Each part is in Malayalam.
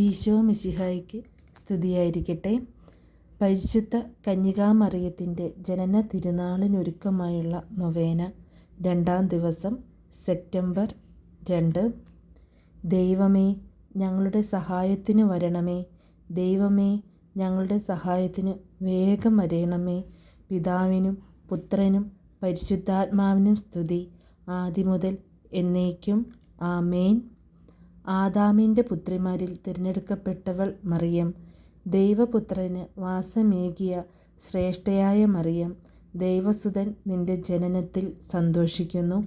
ഈശോ മിശിഹായ്ക്ക് സ്തുതിയായിരിക്കട്ടെ. പരിശുദ്ധ കന്യകാമറിയത്തിൻ്റെ ജനന തിരുനാളിനൊരുക്കമായുള്ള നൊവേന, 2-ാം ദിവസം, സെപ്റ്റംബർ 2. ദൈവമേ, ഞങ്ങളുടെ സഹായത്തിന് വരണമേ. ദൈവമേ, ഞങ്ങളുടെ സഹായത്തിന് വേഗം വരേണമേ. പിതാവിനും പുത്രനും പരിശുദ്ധാത്മാവിനും സ്തുതി, ആദിമുതൽ എന്നേക്കും. ആമേൻ. ആദാമിൻ്റെ പുത്രിമാരിൽ തിരഞ്ഞെടുക്കപ്പെട്ടവൾ മറിയം, ദൈവപുത്രന് വാസമേകിയ ശ്രേഷ്ഠയായ മറിയം, ദൈവസുതൻ നിന്റെ ജനനത്തിൽ സന്തോഷിക്കുന്നു.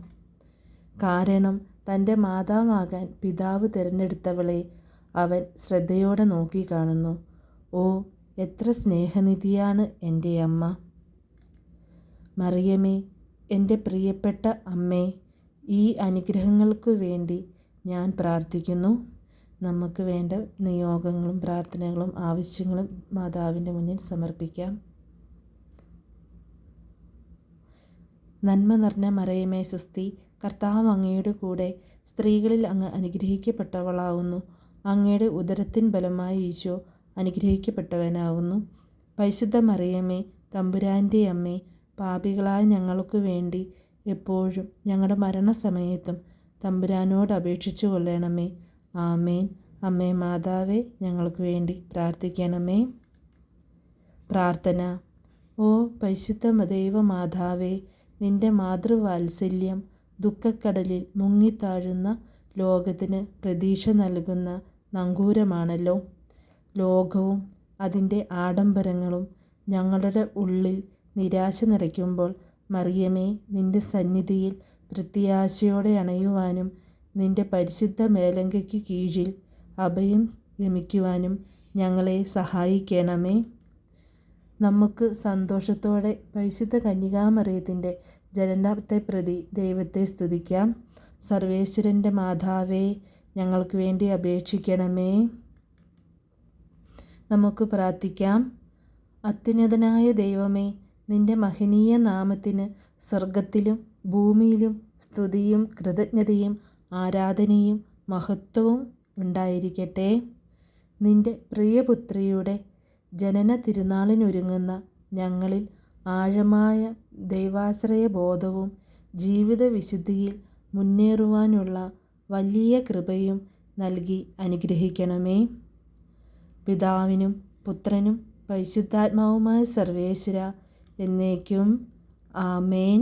കാരണം തൻ്റെ മാതാവാകാൻ പിതാവ് തിരഞ്ഞെടുത്തവളെ അവൻ ശ്രദ്ധയോടെ നോക്കിക്കാണുന്നു. ഓ, എത്ര സ്നേഹനിധിയാണ് എൻ്റെ അമ്മ! മറിയമേ, എൻ്റെ പ്രിയപ്പെട്ട അമ്മേ, ഈ അനുഗ്രഹങ്ങൾക്കു വേണ്ടി ഞാൻ പ്രാർത്ഥിക്കുന്നു. നമുക്ക് വേണ്ട നിയോഗങ്ങളും പ്രാർത്ഥനകളും ആവശ്യങ്ങളും മാതാവിൻ്റെ മുന്നിൽ സമർപ്പിക്കാം. നന്മ നിറഞ്ഞ മറിയമേ സ്വസ്തി, കർത്താവ് അങ്ങയുടെ കൂടെ, സ്ത്രീകളിൽ അങ്ങ് അനുഗ്രഹിക്കപ്പെട്ടവളാവുന്നു. അങ്ങയുടെ ഉദരത്തിൻ ഫലമായി ഈശോ അനുഗ്രഹിക്കപ്പെട്ടവനാവുന്നു. പരിശുദ്ധ മറിയമേ, തമ്പുരാൻ്റെ അമ്മേ, പാപികളായ ഞങ്ങൾക്ക് വേണ്ടി എപ്പോഴും ഞങ്ങളുടെ മരണസമയത്തും തമ്പുരാനോട് അപേക്ഷിച്ചു കൊള്ളണമേ. ആമേൻ. അമ്മേ മാതാവേ, ഞങ്ങൾക്ക് വേണ്ടി പ്രാർത്ഥിക്കണമേ. പ്രാർത്ഥന. ഓ പരിശുദ്ധ ദൈവമാതാവേ, നിന്റെ മാതൃവാത്സല്യം ദുഃഖക്കടലിൽ മുങ്ങിത്താഴുന്ന ലോകത്തിന് പ്രതീക്ഷ നൽകുന്ന നങ്കൂരമാണല്ലോ. ലോകവും അതിൻ്റെ ആഡംബരങ്ങളും ഞങ്ങളുടെ ഉള്ളിൽ നിരാശ നിറയ്ക്കുമ്പോൾ മറിയമേ, നിന്റെ സന്നിധിയിൽ പ്രത്യാശയോടെ അണയുവാനും നിന്റെ പരിശുദ്ധ മേലങ്കയ്ക്ക് കീഴിൽ അഭയം ഗമിക്കുവാനും ഞങ്ങളെ സഹായിക്കണമേ. നമുക്ക് സന്തോഷത്തോടെ പരിശുദ്ധ കന്യകാമറിയത്തിൻ്റെ ജനനത്തെ പ്രതി ദൈവത്തെ സ്തുതിക്കാം. സർവേശ്വരൻ്റെ മാതാവേ, ഞങ്ങൾക്ക് വേണ്ടി അപേക്ഷിക്കണമേ. നമുക്ക് പ്രാർത്ഥിക്കാം. അത്യുന്നതനായ ദൈവമേ, നിന്റെ മഹനീയ നാമത്തിന് സ്വർഗത്തിലും ഭൂമിയിലും സ്തുതിയും കൃതജ്ഞതയും ആരാധനയും മഹത്വവും ഉണ്ടായിരിക്കട്ടെ. നിന്റെ പ്രിയപുത്രിയുടെ ജനന തിരുനാളിനൊരുങ്ങുന്ന ഞങ്ങളിൽ ആഴമായ ദൈവാശ്രയബോധവും ജീവിത വിശുദ്ധിയിൽ മുന്നേറുവാനുള്ള വലിയ കൃപയും നൽകി അനുഗ്രഹിക്കണമേ. പിതാവിനും പുത്രനും പരിശുദ്ധാത്മാവുമായ സർവേശ്വര എന്നേക്കും. ആമേൻ.